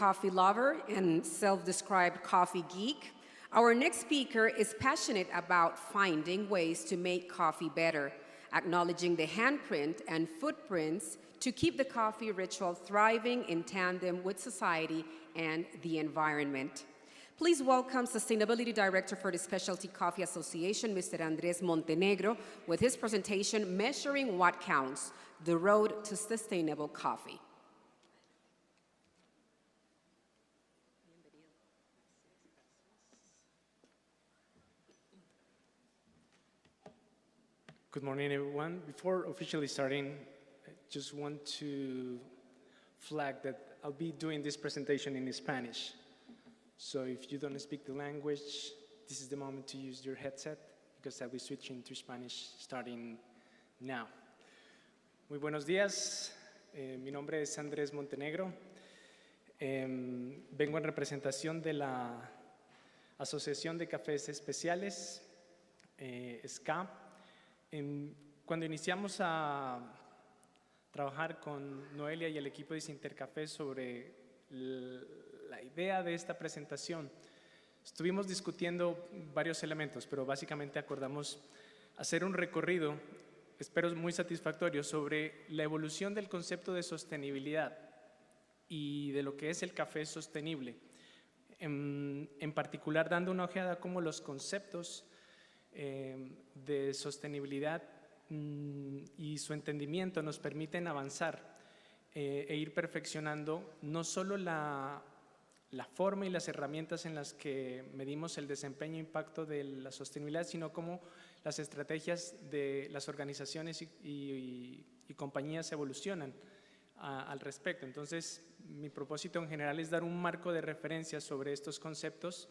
coffee lover and self-described coffee geek. Our next speaker is passionate about finding ways to make coffee better, acknowledging the handprint and footprints to keep the coffee ritual thriving in tandem with society and the environment. Please welcome Sustainability Director for the Specialty Coffee Association, Mr. Andrés Montenegro, with his presentation, Measuring What Counts, The Road to Sustainable Coffee. Good morning, everyone. Before officially starting, I just want to flag that I'll be doing this presentation in Spanish. So if you don't speak the language, this is the moment to use your headset, because I'll be switching to Spanish starting now. Muy buenos días. Mi nombre es Andrés Montenegro. Vengo en representación de la Asociación de Cafés Especiales, SCA. Cuando iniciamos a trabajar con Noelia y el equipo de Sintercafé sobre la idea de esta presentación, estuvimos discutiendo varios elementos, pero básicamente acordamos hacer un recorrido, espero muy satisfactorio, sobre la evolución del concepto de sostenibilidad y de lo que es el café sostenible. En particular, dando una ojeada a cómo los conceptos de sostenibilidad y su entendimiento nos permiten avanzar e ir perfeccionando no solo la forma y las herramientas en las que medimos el desempeño e impacto de la sostenibilidad, sino cómo las estrategias de las organizaciones y compañías evolucionan al respecto. Entonces, mi propósito en general es dar un marco de referencia sobre estos conceptos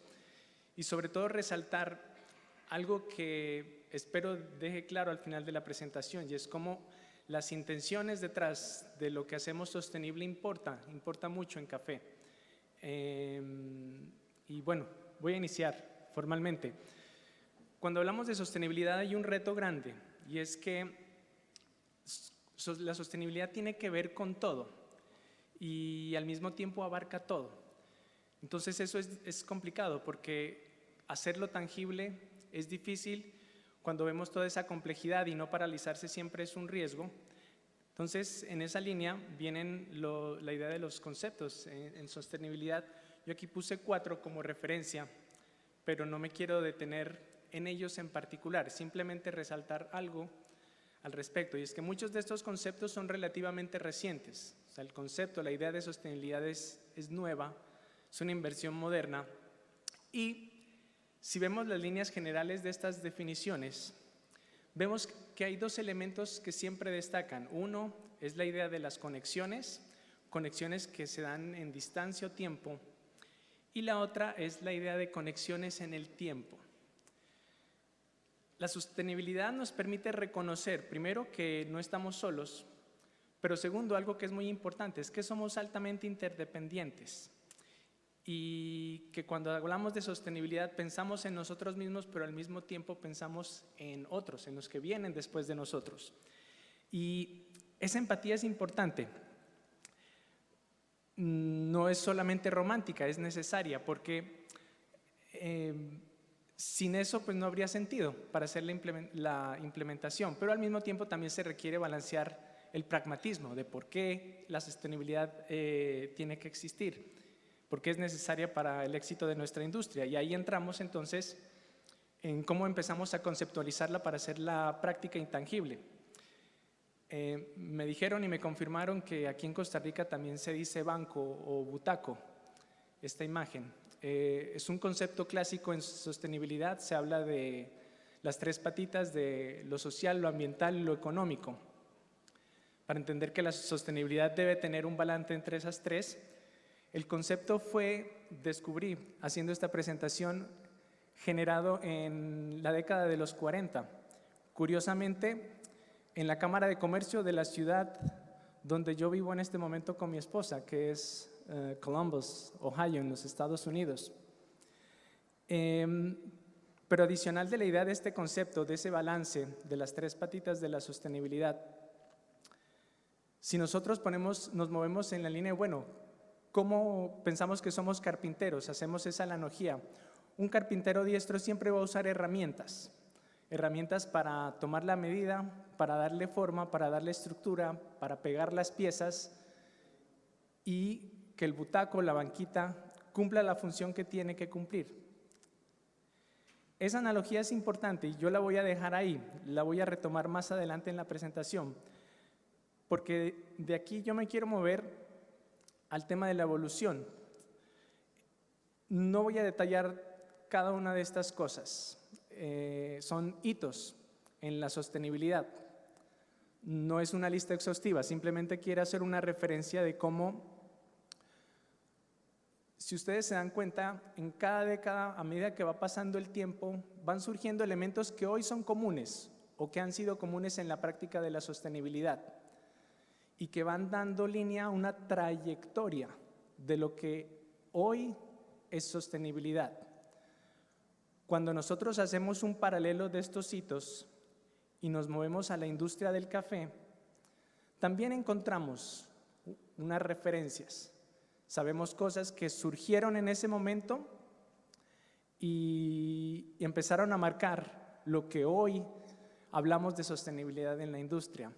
y sobre todo resaltar algo que espero deje claro al final de la presentación, y es cómo las intenciones detrás de lo que hacemos sostenible importa mucho en café. Y bueno, voy a iniciar formalmente. Cuando hablamos de sostenibilidad hay un reto grande, y es que la sostenibilidad tiene que ver con todo y al mismo tiempo abarca todo. Entonces eso es complicado, porque hacerlo tangible es difícil cuando vemos toda esa complejidad, y no paralizarse siempre es un riesgo. Entonces, en esa línea vienen la idea de los conceptos en sostenibilidad. Yo aquí puse 4 como referencia, pero no me quiero detener en ellos en particular, simplemente resaltar algo al respecto, y es que muchos de estos conceptos son relativamente recientes. O sea, el concepto, la idea de sostenibilidad es nueva, es una inversión moderna, y si vemos las líneas generales de estas definiciones, vemos que hay 2 elementos que siempre destacan. Uno es la idea de las conexiones que se dan en distancia o tiempo, y la otra es la idea de conexiones en el tiempo. La sostenibilidad nos permite reconocer, primero, que no estamos solos, pero segundo, algo que es muy importante, es que somos altamente interdependientes. Y que cuando hablamos de sostenibilidad pensamos en nosotros mismos, pero al mismo tiempo pensamos en otros, en los que vienen después de nosotros. Y esa empatía es importante. No es solamente romántica, es necesaria, porque sin eso pues no habría sentido para hacer la implementación, pero al mismo tiempo también se requiere balancear el pragmatismo de por qué la sostenibilidad tiene que existir, porque es necesaria para el éxito de nuestra industria. Y ahí entramos entonces en cómo empezamos a conceptualizarla para hacerla práctica e intangible. Me dijeron y me confirmaron que aquí en Costa Rica también se dice banco o butaco, esta imagen. Es un concepto clásico en sostenibilidad, se habla de las 3 patitas de lo social, lo ambiental y lo económico. Para entender que la sostenibilidad debe tener un balance entre esas 3, el concepto descubrí haciendo esta presentación, generado en la década de los 40. Curiosamente, en la Cámara de Comercio de la ciudad donde yo vivo en este momento con mi esposa, que es Columbus, Ohio, en los Estados Unidos. Pero adicional de la idea de este concepto, de ese balance de las 3 patitas de la sostenibilidad, si nosotros nos movemos en la línea, bueno, ¿Cómo pensamos que somos carpinteros? Hacemos esa analogía. Un carpintero diestro siempre va a usar herramientas para tomar la medida, para darle forma, para darle estructura, para pegar las piezas y que el butaco, la banquita, cumpla la función que tiene que cumplir. Esa analogía es importante y yo la voy a dejar ahí, la voy a retomar más adelante en la presentación, porque de aquí yo me quiero mover al tema de la evolución. No voy a detallar cada una de estas cosas. Son hitos en la sostenibilidad. No es una lista exhaustiva, simplemente quiero hacer una referencia de cómo, si ustedes se dan cuenta, en cada década, a medida que va pasando el tiempo, van surgiendo elementos que hoy son comunes o que han sido comunes en la práctica de la sostenibilidad y que van dando línea a una trayectoria de lo que hoy es sostenibilidad. Cuando nosotros hacemos un paralelo de estos hitos y nos movemos a la industria del café, también encontramos unas referencias. Sabemos cosas que surgieron en ese momento y empezaron a marcar lo que hoy hablamos de sostenibilidad en la industria.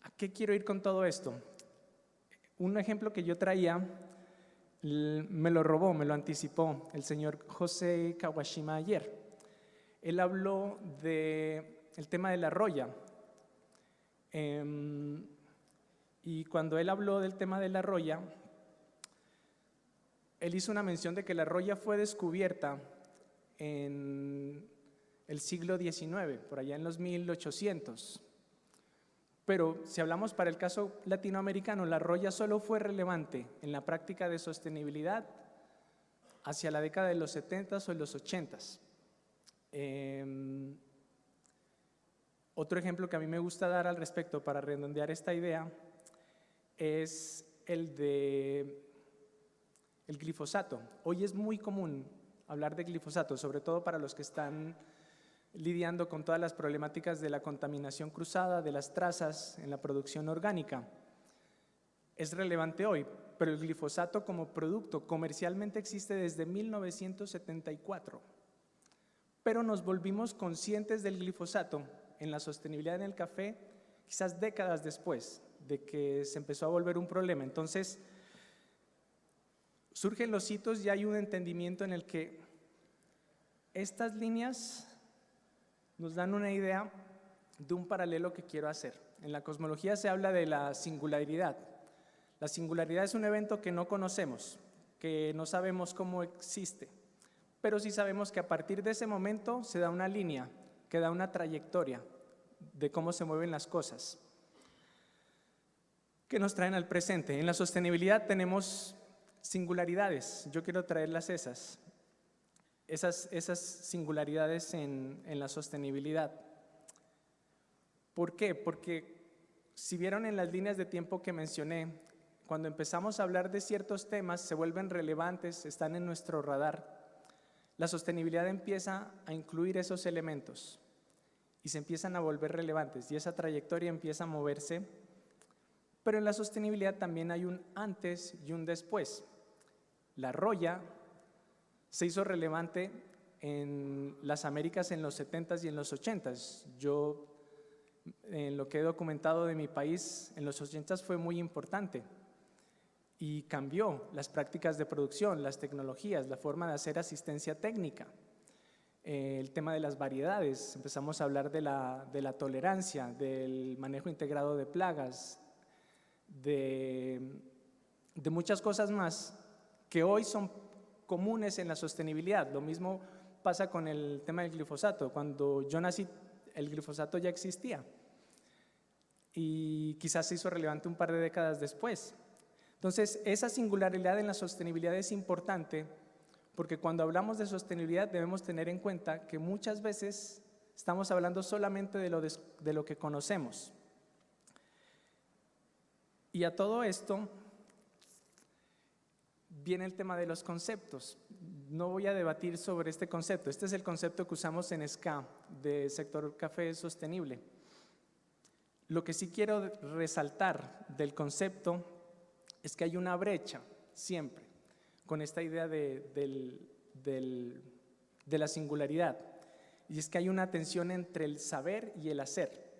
¿A qué quiero ir con todo esto? Un ejemplo que yo traía me lo robó, me lo anticipó el señor José Kawashima ayer. Él habló del tema de la roya. Y cuando él habló del tema de la roya, él hizo una mención de que la roya fue descubierta en el siglo XIX, por allá en los 1800. Pero si hablamos para el caso latinoamericano, la roya solo fue relevante en la práctica de sostenibilidad hacia la década de los 70s o los 80s. Otro ejemplo que a mí me gusta dar al respecto para redondear esta idea es el de el glifosato. Hoy es muy común hablar de glifosato, sobre todo para los que están lidiando con todas las problemáticas de la contaminación cruzada, de las trazas en la producción orgánica. Es relevante hoy, pero el glifosato como producto comercialmente existe desde 1974. Pero nos volvimos conscientes del glifosato en la sostenibilidad en el café quizás décadas después de que se empezó a volver un problema. Entonces, surgen los hitos y hay un entendimiento en el que estas líneas nos dan una idea de un paralelo que quiero hacer. En la cosmología se habla de la singularidad. La singularidad es un evento que no conocemos, que no sabemos cómo existe, pero sí sabemos que a partir de ese momento se da una línea, que da una trayectoria de cómo se mueven las cosas, que nos traen al presente. En la sostenibilidad tenemos singularidades, yo quiero traerlas esas singularidades en la sostenibilidad. ¿Por qué? Porque si vieron en las líneas de tiempo que mencioné, cuando empezamos a hablar de ciertos temas, se vuelven relevantes, están en nuestro radar. La sostenibilidad empieza a incluir esos elementos y se empiezan a volver relevantes y esa trayectoria empieza a moverse, pero en la sostenibilidad también hay un antes y un después. La roya se hizo relevante en las Américas en los 70s y en los 80s. Yo, en lo que he documentado de mi país, en los 80s fue muy importante y cambió las prácticas de producción, las tecnologías, la forma de hacer asistencia técnica, el tema de las variedades. Empezamos a hablar de la tolerancia, del manejo integrado de plagas, de muchas cosas más que hoy son comunes en la sostenibilidad. Lo mismo pasa con el tema del glifosato. Cuando yo nací, el glifosato ya existía y quizás se hizo relevante un par de décadas después. Entonces, esa singularidad en la sostenibilidad es importante porque cuando hablamos de sostenibilidad debemos tener en cuenta que muchas veces estamos hablando solamente de lo que conocemos. Y a todo esto viene el tema de los conceptos. No voy a debatir sobre este concepto. Este es el concepto que usamos en SCA, de sector café sostenible. Lo que sí quiero resaltar del concepto es que hay una brecha siempre con esta idea de la singularidad, y es que hay una tensión entre el saber y el hacer.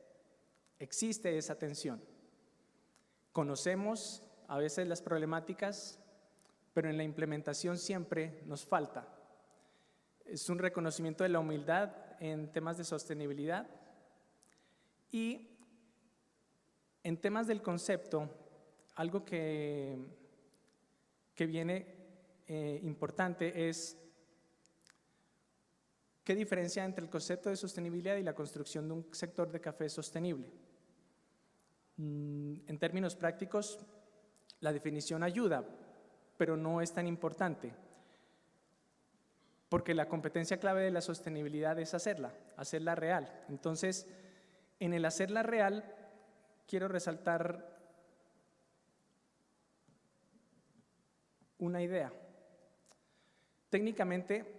Existe esa tensión. Conocemos a veces las problemáticas, pero en la implementación siempre nos falta. Es un reconocimiento de la humildad en temas de sostenibilidad, y en temas del concepto, algo que viene importante es qué diferencia entre el concepto de sostenibilidad y la construcción de un sector de café sostenible. En términos prácticos, la definición ayuda, pero no es tan importante, porque la competencia clave de la sostenibilidad es hacerla real. Entonces, en el hacerla real, quiero resaltar una idea. Técnicamente,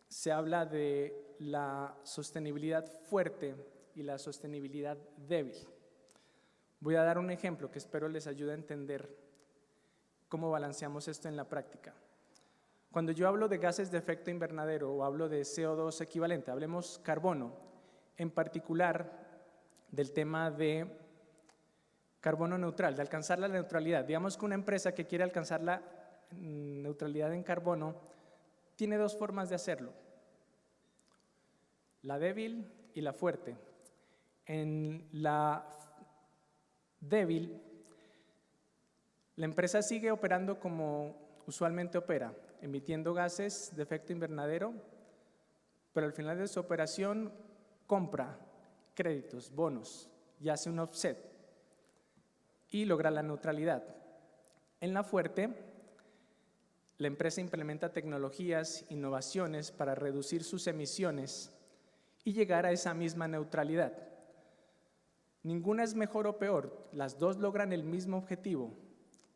se habla de la sostenibilidad fuerte y la sostenibilidad débil. Voy a dar un ejemplo que espero les ayude a entender cómo balanceamos esto en la práctica. Cuando yo hablo de gases de efecto invernadero o hablo de CO2 equivalente, hablemos carbono, en particular del tema de carbono neutral, de alcanzar la neutralidad. Digamos que una empresa que quiere alcanzar la neutralidad en carbono tiene dos formas de hacerlo: la débil y la fuerte. En la débil, la empresa sigue operando como usualmente opera, emitiendo gases de efecto invernadero, pero al final de su operación compra créditos, bonos, y hace un offset y logra la neutralidad. En la fuerte, la empresa implementa tecnologías, innovaciones para reducir sus emisiones y llegar a esa misma neutralidad. Ninguna es mejor o peor, las dos logran el mismo objetivo,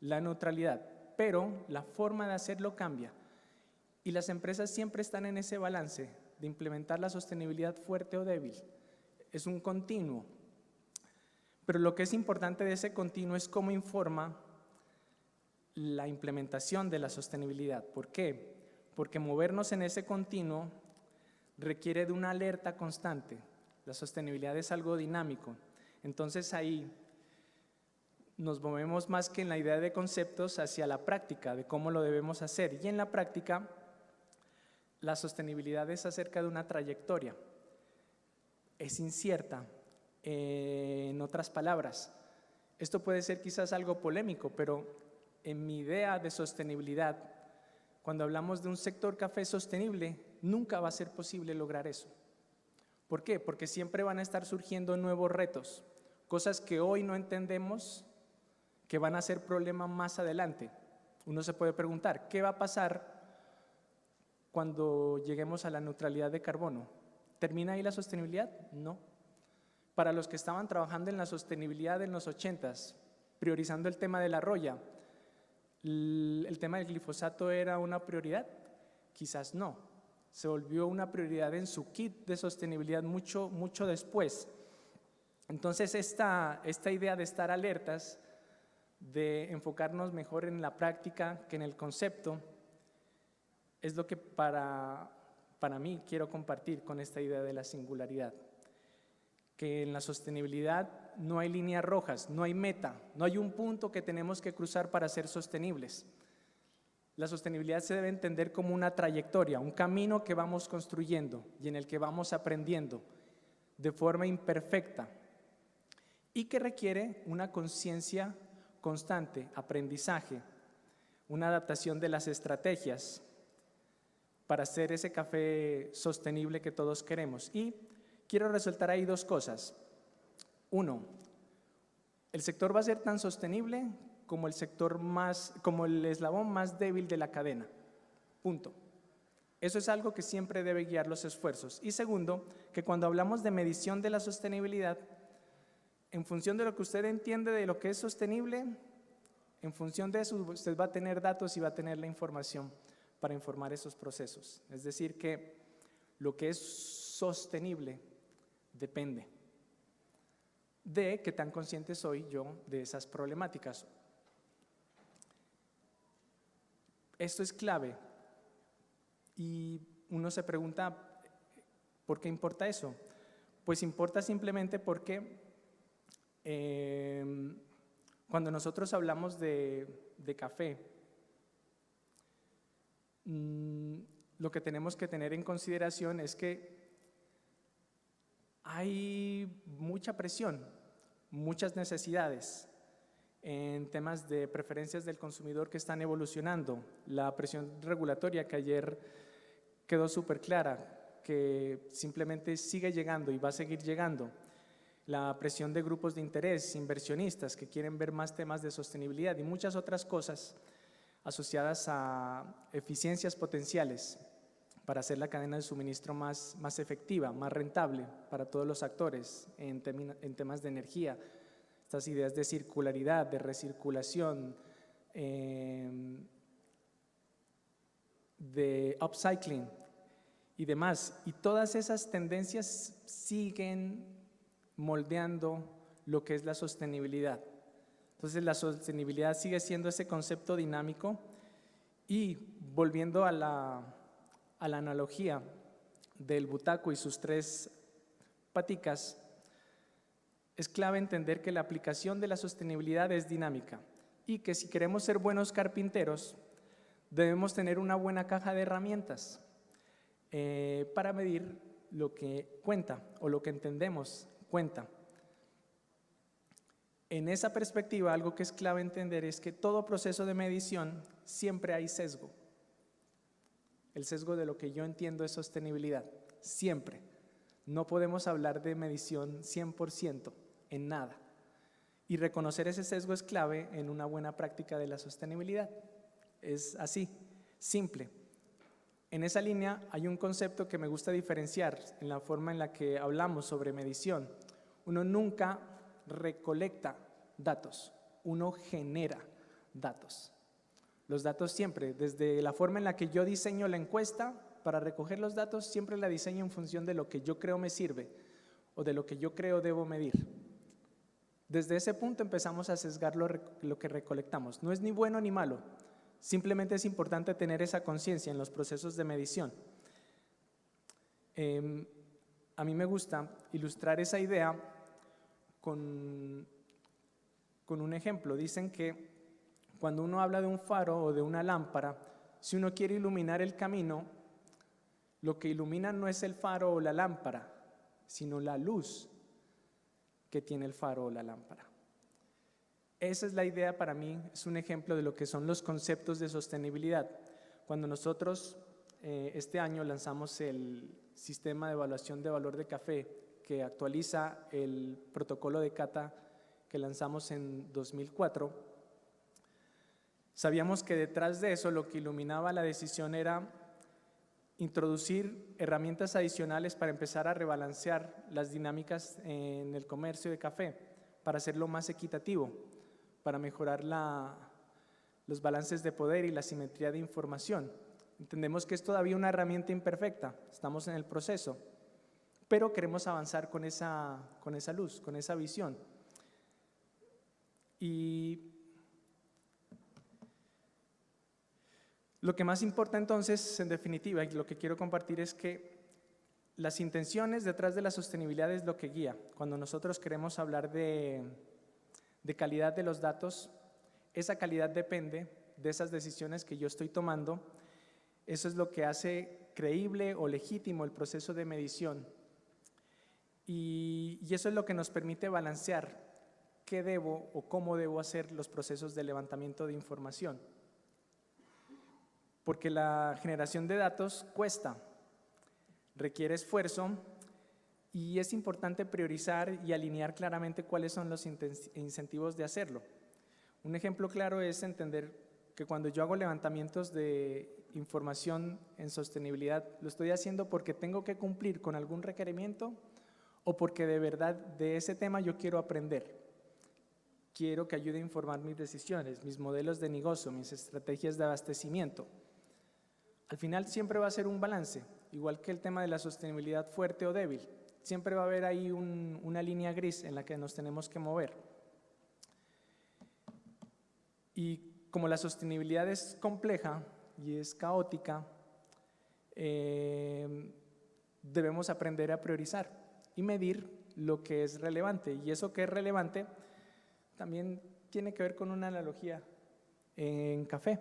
la neutralidad, pero la forma de hacerlo cambia, y las empresas siempre están en ese balance de implementar la sostenibilidad fuerte o débil. Es un continuo, pero lo que es importante de ese continuo es cómo informa la implementación de la sostenibilidad. ¿Por qué? Porque movernos en ese continuo requiere de una alerta constante. La sostenibilidad es algo dinámico. Entonces ahí nos movemos más que en la idea de conceptos hacia la práctica, de cómo lo debemos hacer. Y en la práctica, la sostenibilidad es acerca de una trayectoria. Es incierta. En otras palabras, esto puede ser quizás algo polémico, pero en mi idea de sostenibilidad, cuando hablamos de un sector café sostenible, nunca va a ser posible lograr eso. ¿Por qué? Porque siempre van a estar surgiendo nuevos retos, cosas que hoy no entendemos, que van a ser problema más adelante. Uno se puede preguntar, ¿qué va a pasar cuando lleguemos a la neutralidad de carbono? ¿Termina ahí la sostenibilidad? No. Para los que estaban trabajando en la sostenibilidad en los 80s, priorizando el tema de la roya, ¿el tema del glifosato era una prioridad? Quizás no. Se volvió una prioridad en su kit de sostenibilidad mucho después. Entonces, esta idea de estar alertas, de enfocarnos mejor en la práctica que en el concepto, es lo que para mí quiero compartir con esta idea de la singularidad. Que en la sostenibilidad no hay líneas rojas, no hay meta, no hay un punto que tenemos que cruzar para ser sostenibles. La sostenibilidad se debe entender como una trayectoria, un camino que vamos construyendo y en el que vamos aprendiendo de forma imperfecta y que requiere una conciencia constante, aprendizaje, una adaptación de las estrategias para hacer ese café sostenible que todos queremos. Y quiero resaltar ahí dos cosas. Uno, el sector va a ser tan sostenible como el eslabón más débil de la cadena. Punto. Eso es algo que siempre debe guiar los esfuerzos. Y segundo, que cuando hablamos de medición de la sostenibilidad, en función de lo que usted entiende de lo que es sostenible, en función de eso usted va a tener datos y va a tener la información para informar esos procesos. Es decir, que lo que es sostenible depende de qué tan consciente soy yo de esas problemáticas. Esto es clave y uno se pregunta, ¿por qué importa eso? Pues importa simplemente porque cuando nosotros hablamos de café, lo que tenemos que tener en consideración es que hay mucha presión, muchas necesidades en temas de preferencias del consumidor que están evolucionando. La presión regulatoria que ayer quedó súper clara, que simplemente sigue llegando y va a seguir llegando. La presión de grupos de interés, inversionistas que quieren ver más temas de sostenibilidad y muchas otras cosas asociadas a eficiencias potenciales para hacer la cadena de suministro más efectiva, más rentable para todos los actores en temas de energía. Estas ideas de circularidad, de recirculación, de upcycling y demás. Y todas esas tendencias siguen moldeando lo que es la sostenibilidad. Entonces la sostenibilidad sigue siendo ese concepto dinámico y volviendo a la analogía del butaco y sus 3 paticas, es clave entender que la aplicación de la sostenibilidad es dinámica y que si queremos ser buenos carpinteros debemos tener una buena caja de herramientas para medir lo que cuenta o lo que entendemos cuenta. En esa perspectiva, algo que es clave entender es que todo proceso de medición siempre hay sesgo. El sesgo de lo que yo entiendo es sostenibilidad, siempre. No podemos hablar de medición 100% en nada. Y reconocer ese sesgo es clave en una buena práctica de la sostenibilidad. Es así, simple. En esa línea hay un concepto que me gusta diferenciar en la forma en la que hablamos sobre medición. Uno nunca recolecta datos, uno genera datos. Los datos siempre, desde la forma en la que yo diseño la encuesta para recoger los datos, siempre la diseño en función de lo que yo creo me sirve o de lo que yo creo debo medir. Desde ese punto empezamos a sesgar lo que recolectamos. No es ni bueno ni malo, simplemente es importante tener esa conciencia en los procesos de medición. A mí me gusta ilustrar esa idea con un ejemplo. Dicen que cuando uno habla de un faro o de una lámpara, si uno quiere iluminar el camino, lo que ilumina no es el faro o la lámpara, sino la luz que tiene el faro o la lámpara. Esa es la idea para mí, es un ejemplo de lo que son los conceptos de sostenibilidad. Cuando nosotros este año lanzamos el sistema de evaluación de valor de café que actualiza el protocolo de cata que lanzamos en 2004, sabíamos que detrás de eso lo que iluminaba la decisión era introducir herramientas adicionales para empezar a rebalancear las dinámicas en el comercio de café, para hacerlo más equitativo, para mejorar los balances de poder y la simetría de información. Entendemos que es todavía una herramienta imperfecta, estamos en el proceso, pero queremos avanzar con esa luz, con esa visión. Y lo que más importa entonces, en definitiva, y lo que quiero compartir es que las intenciones detrás de la sostenibilidad es lo que guía. Cuando nosotros queremos hablar de calidad de los datos, esa calidad depende de esas decisiones que yo estoy tomando. Eso es lo que hace creíble o legítimo el proceso de medición. Y eso es lo que nos permite balancear qué debo o cómo debo hacer los procesos de levantamiento de información. Porque la generación de datos cuesta, requiere esfuerzo y es importante priorizar y alinear claramente cuáles son los incentivos de hacerlo. Un ejemplo claro es entender que cuando yo hago levantamientos de información en sostenibilidad, lo estoy haciendo porque tengo que cumplir con algún requerimiento o porque de verdad de ese tema yo quiero aprender. Quiero que ayude a informar mis decisiones, mis modelos de negocio, mis estrategias de abastecimiento. Al final siempre va a ser un balance, igual que el tema de la sostenibilidad fuerte o débil. Siempre va a haber ahí una línea gris en la que nos tenemos que mover. Y como la sostenibilidad es compleja, y es caótica, debemos aprender a priorizar y medir lo que es relevante. Y eso que es relevante también tiene que ver con una analogía en café.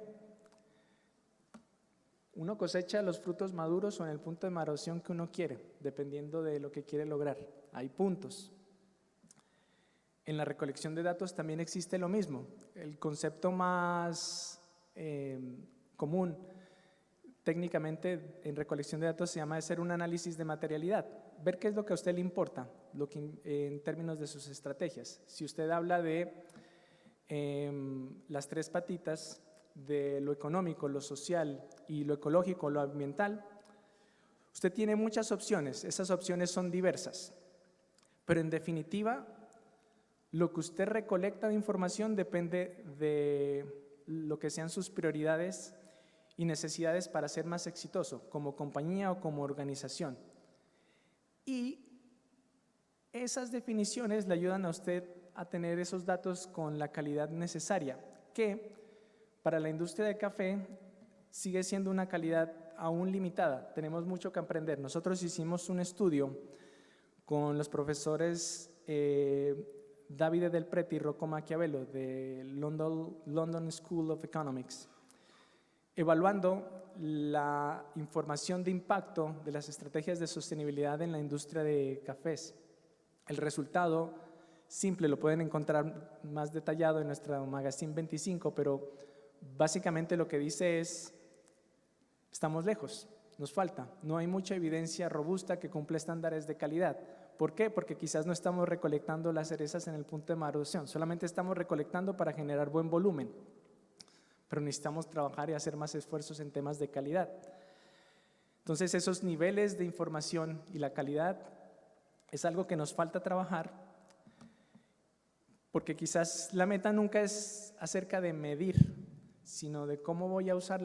Uno cosecha los frutos maduros o en el punto de maduración que uno quiere, dependiendo de lo que quiere lograr. Hay puntos. En la recolección de datos también existe lo mismo. El concepto más común técnicamente en recolección de datos se llama hacer un análisis de materialidad, ver qué es lo que a usted le importa, en términos de sus estrategias. Si usted habla de las tres patitas de lo económico, lo social y lo ecológico, lo ambiental, usted tiene muchas opciones, esas opciones son diversas, pero en definitiva, lo que usted recolecta de información depende de lo que sean sus prioridades y necesidades para ser más exitoso como compañía o como organización. Y esas definiciones le ayudan a usted a tener esos datos con la calidad necesaria, que para la industria de café sigue siendo una calidad aún limitada. Tenemos mucho que aprender. Nosotros hicimos un estudio con los profesores Davide Del Prete y Rocco Maquiavelo de London School of Economics, evaluando la información de impacto de las estrategias de sostenibilidad en la industria de cafés. El resultado simple lo pueden encontrar más detallado en nuestra Magazine 25, pero básicamente lo que dice es: estamos lejos, nos falta, no hay mucha evidencia robusta que cumpla estándares de calidad. ¿Por qué? Porque quizás no estamos recolectando las cerezas en el punto de maduración, solamente estamos recolectando para generar buen volumen, pero necesitamos trabajar y hacer más esfuerzos en temas de calidad. Entonces, esos niveles de información y la calidad es algo que nos falta trabajar, porque quizás la meta nunca es acerca de medir, sino de cómo voy a usar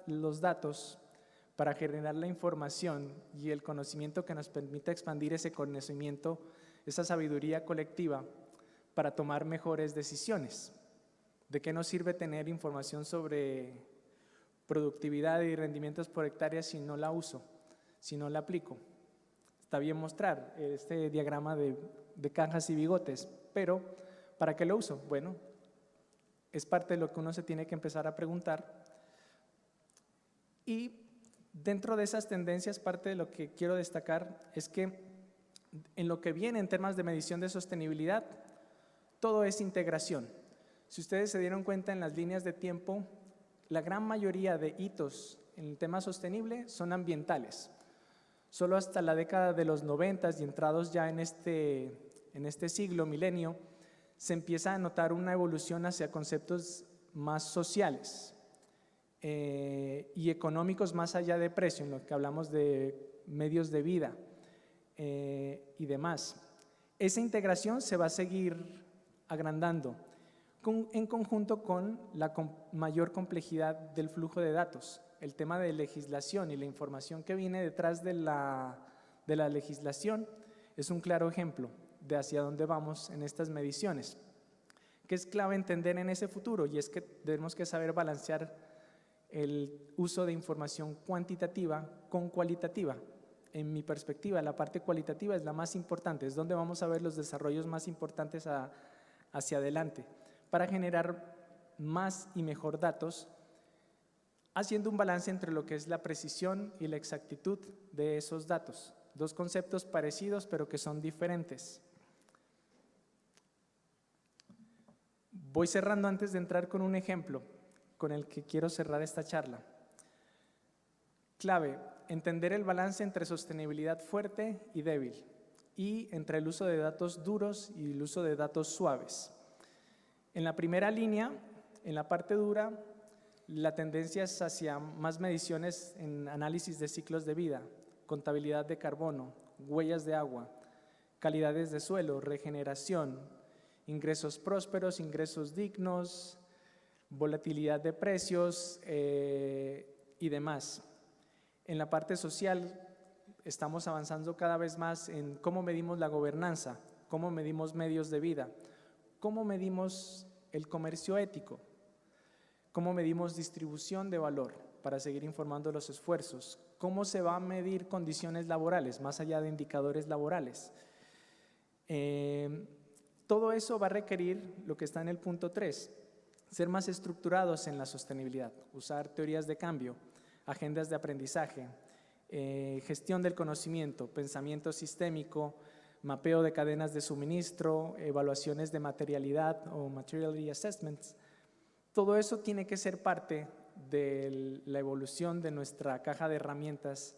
los datos para generar la información y el conocimiento que nos permita expandir ese conocimiento, esa sabiduría colectiva para tomar mejores decisiones. ¿De qué nos sirve tener información sobre productividad y rendimientos por hectárea si no la uso, si no la aplico? Está bien mostrar este diagrama de cajas y bigotes, pero ¿para qué lo uso? Bueno, es parte de lo que uno se tiene que empezar a preguntar. Y dentro de esas tendencias, parte de lo que quiero destacar es que en lo que viene en temas de medición de sostenibilidad, todo es integración. Si ustedes se dieron cuenta en las líneas de tiempo, la gran mayoría de hitos en el tema sostenible son ambientales. Solo hasta la década de los 90 y entrados ya en este siglo, milenio, se empieza a notar una evolución hacia conceptos más sociales y económicos más allá de precio, en lo que hablamos de medios de vida y demás. Esa integración se va a seguir agrandando en conjunto con la mayor complejidad del flujo de datos. El tema de legislación y la información que viene detrás de la legislación es un claro ejemplo de hacia dónde vamos en estas mediciones, que es clave entender en ese futuro, y es que tenemos que saber balancear el uso de información cuantitativa con cualitativa. En mi perspectiva, la parte cualitativa es la más importante, es donde vamos a ver los desarrollos más importantes hacia adelante, para generar más y mejor datos, haciendo un balance entre lo que es la precisión y la exactitud de esos datos. Dos conceptos parecidos, pero que son diferentes. Voy cerrando antes de entrar con un ejemplo con el que quiero cerrar esta charla. Clave, entender el balance entre sostenibilidad fuerte y débil, y entre el uso de datos duros y el uso de datos suaves. En la primera línea, en la parte dura, la tendencia es hacia más mediciones en análisis de ciclos de vida, contabilidad de carbono, huellas de agua, calidades de suelo, regeneración, ingresos prósperos, ingresos dignos, volatilidad de precios y demás. En la parte social estamos avanzando cada vez más en cómo medimos la gobernanza, cómo medimos medios de vida, cómo medimos el comercio ético, cómo medimos distribución de valor. para seguir informando los esfuerzos. ¿Cómo se va a medir condiciones laborales, más allá de indicadores laborales? Todo eso va a requerir lo que está en el punto 3, ser más estructurados en la sostenibilidad, usar teorías de cambio, agendas de aprendizaje, gestión del conocimiento, pensamiento sistémico, mapeo de cadenas de suministro, evaluaciones de materialidad o materiality assessments. Todo eso tiene que ser parte de la evolución de nuestra caja de herramientas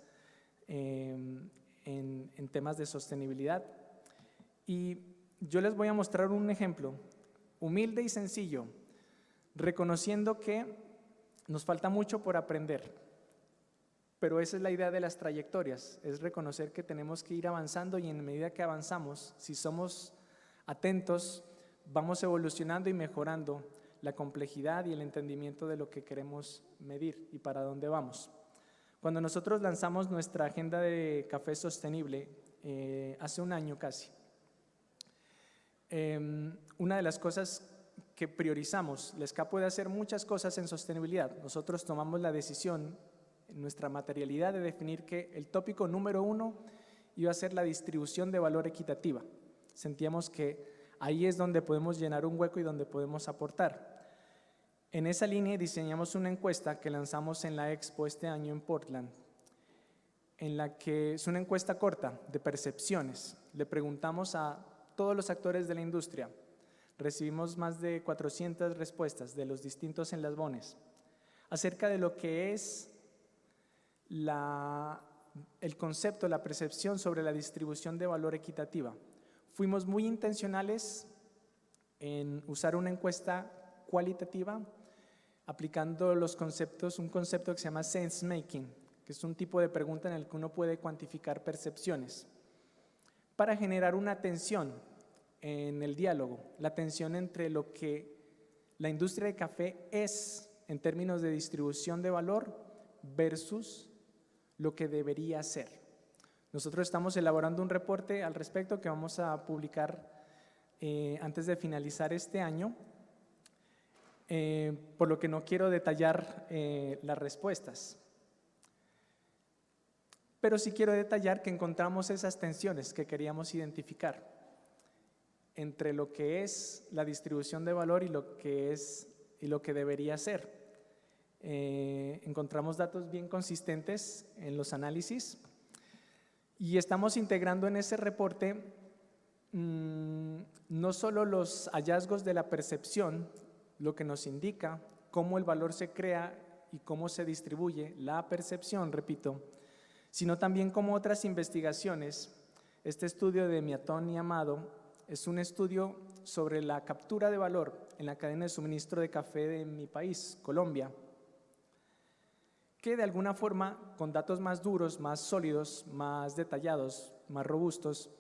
en temas de sostenibilidad. Y yo les voy a mostrar un ejemplo humilde y sencillo, reconociendo que nos falta mucho por aprender. Pero esa es la idea de las trayectorias, es reconocer que tenemos que ir avanzando y en medida que avanzamos, si somos atentos, vamos evolucionando y mejorando la complejidad y el entendimiento de lo que queremos medir y para dónde vamos. Cuando nosotros lanzamos nuestra agenda de café sostenible, hace un año casi, una de las cosas que priorizamos, la SCA puede hacer muchas cosas en sostenibilidad, nosotros tomamos la decisión en nuestra materialidad de definir que el tópico número 1 iba a ser la distribución de valor equitativa. Sentíamos que ahí es donde podemos llenar un hueco y donde podemos aportar. En esa línea diseñamos una encuesta que lanzamos en la Expo este año en Portland, en la que es una encuesta corta de percepciones. Le preguntamos a todos los actores de la industria, recibimos más de 400 respuestas de los distintos eslabones acerca de lo que es el concepto, la percepción sobre la distribución de valor equitativa. Fuimos muy intencionales en usar una encuesta cualitativa, aplicando los conceptos, un concepto que se llama sense making, que es un tipo de pregunta en el que uno puede cuantificar percepciones, para generar una tensión en el diálogo, la tensión entre lo que la industria de café es en términos de distribución de valor versus lo que debería ser. Nosotros estamos elaborando un reporte al respecto que vamos a publicar antes de finalizar este año, por lo que no quiero detallar las respuestas. Pero sí quiero detallar que encontramos esas tensiones que queríamos identificar entre lo que es la distribución de valor y lo que debería ser. Encontramos datos bien consistentes en los análisis y estamos integrando en ese reporte no solo los hallazgos de la percepción, lo que nos indica cómo el valor se crea y cómo se distribuye, la percepción, repito, sino también como otras investigaciones. Este estudio de Miatón y Amado es un estudio sobre la captura de valor en la cadena de suministro de café de mi país, Colombia, que de alguna forma, con datos más duros, más sólidos, más detallados, más robustos,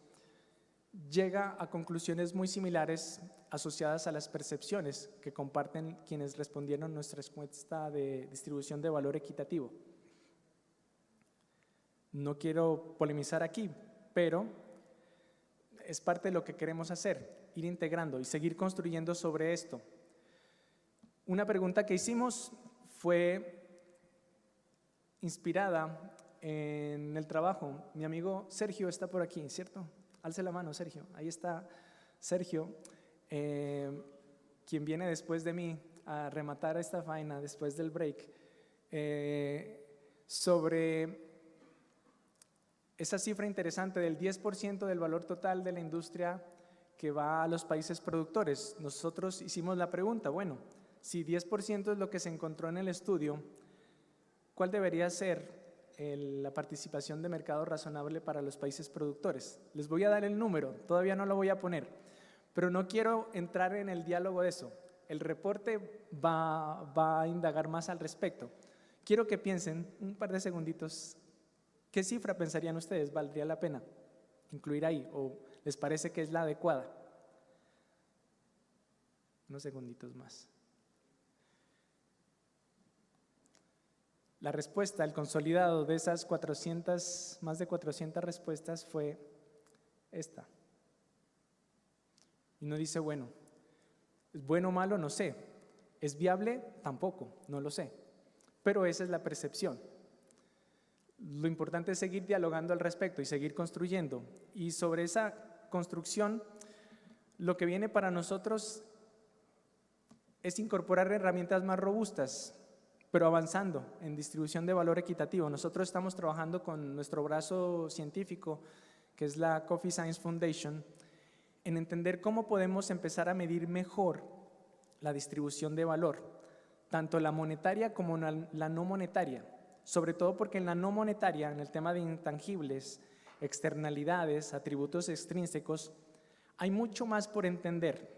llega a conclusiones muy similares asociadas a las percepciones que comparten quienes respondieron nuestra encuesta de distribución de valor equitativo. No quiero polemizar aquí, pero es parte de lo que queremos hacer, ir integrando y seguir construyendo sobre esto. Una pregunta que hicimos fue inspirada en el trabajo. Mi amigo Sergio está por aquí, ¿cierto? Alce la mano, Sergio. Ahí está Sergio, quien viene después de mí a rematar esta faena después del break, sobre esa cifra interesante del 10% del valor total de la industria que va a los países productores. Nosotros hicimos la pregunta, bueno, si 10% es lo que se encontró en el estudio, ¿cuál debería ser la participación de mercado razonable para los países productores? Les voy a dar el número, todavía no lo voy a poner, pero no quiero entrar en el diálogo de eso. El reporte va a indagar más al respecto. Quiero que piensen un par de segunditos, ¿qué cifra pensarían ustedes valdría la pena incluir ahí o les parece que es la adecuada? Unos segunditos más. La respuesta, el consolidado de esas 400, más de 400 respuestas fue esta. Y uno dice, bueno, ¿es bueno o malo? No sé. ¿Es viable? Tampoco, no lo sé. pero esa es la percepción. Lo importante es seguir dialogando al respecto y seguir construyendo. Y sobre esa construcción, lo que viene para nosotros es incorporar herramientas más robustas, pero avanzando en distribución de valor equitativo. Nosotros estamos trabajando con nuestro brazo científico, que es la Coffee Science Foundation, en entender cómo podemos empezar a medir mejor la distribución de valor, tanto la monetaria como la no monetaria, sobre todo porque en la no monetaria, en el tema de intangibles, externalidades, atributos extrínsecos, hay mucho más por entender.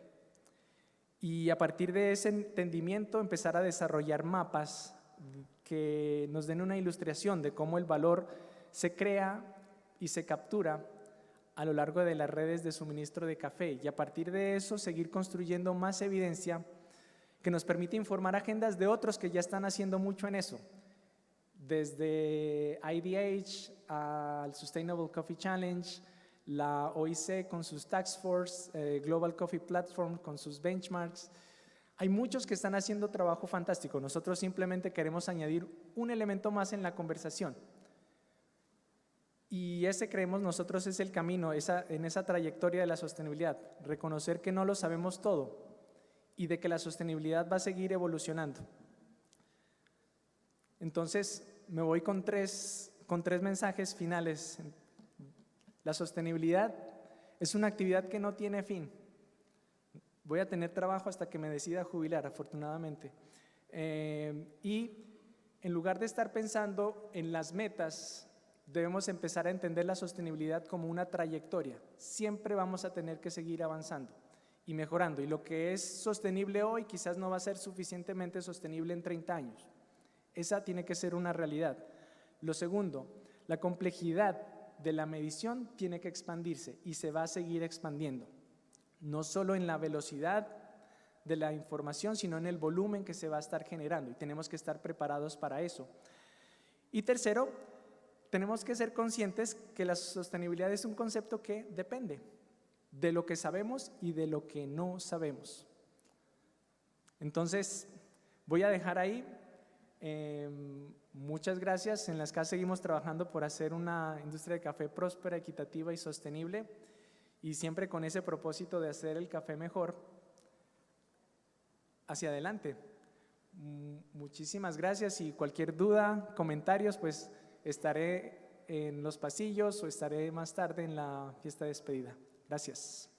Y a partir de ese entendimiento empezar a desarrollar mapas que nos den una ilustración de cómo el valor se crea y se captura a lo largo de las redes de suministro de café, y a partir de eso seguir construyendo más evidencia que nos permite informar agendas de otros que ya están haciendo mucho en eso, desde IDH al Sustainable Coffee Challenge, la OIC con sus Task Force, Global Coffee Platform con sus benchmarks. Hay muchos que están haciendo trabajo fantástico. Nosotros simplemente queremos añadir un elemento más en la conversación. Y ese, creemos nosotros, es el camino en esa trayectoria de la sostenibilidad. Reconocer que no lo sabemos todo y de que la sostenibilidad va a seguir evolucionando. Entonces, me voy con tres mensajes finales. La sostenibilidad es una actividad que no tiene fin. Voy a tener trabajo hasta que me decida jubilar, afortunadamente. Y en lugar de estar pensando en las metas, debemos empezar a entender la sostenibilidad como una trayectoria. Siempre vamos a tener que seguir avanzando y mejorando. Y lo que es sostenible hoy quizás no va a ser suficientemente sostenible en 30 años. Esa tiene que ser una realidad. Lo segundo, la complejidad de la medición tiene que expandirse y se va a seguir expandiendo, no solo en la velocidad de la información, sino en el volumen que se va a estar generando, y tenemos que estar preparados para eso. Y tercero, tenemos que ser conscientes que la sostenibilidad es un concepto que depende de lo que sabemos y de lo que no sabemos. Entonces, voy a dejar ahí. Muchas gracias. En las casas seguimos trabajando por hacer una industria de café próspera, equitativa y sostenible, y siempre con ese propósito de hacer el café mejor hacia adelante. Muchísimas gracias, y cualquier duda, comentarios, pues estaré en los pasillos o estaré más tarde en la fiesta de despedida. Gracias.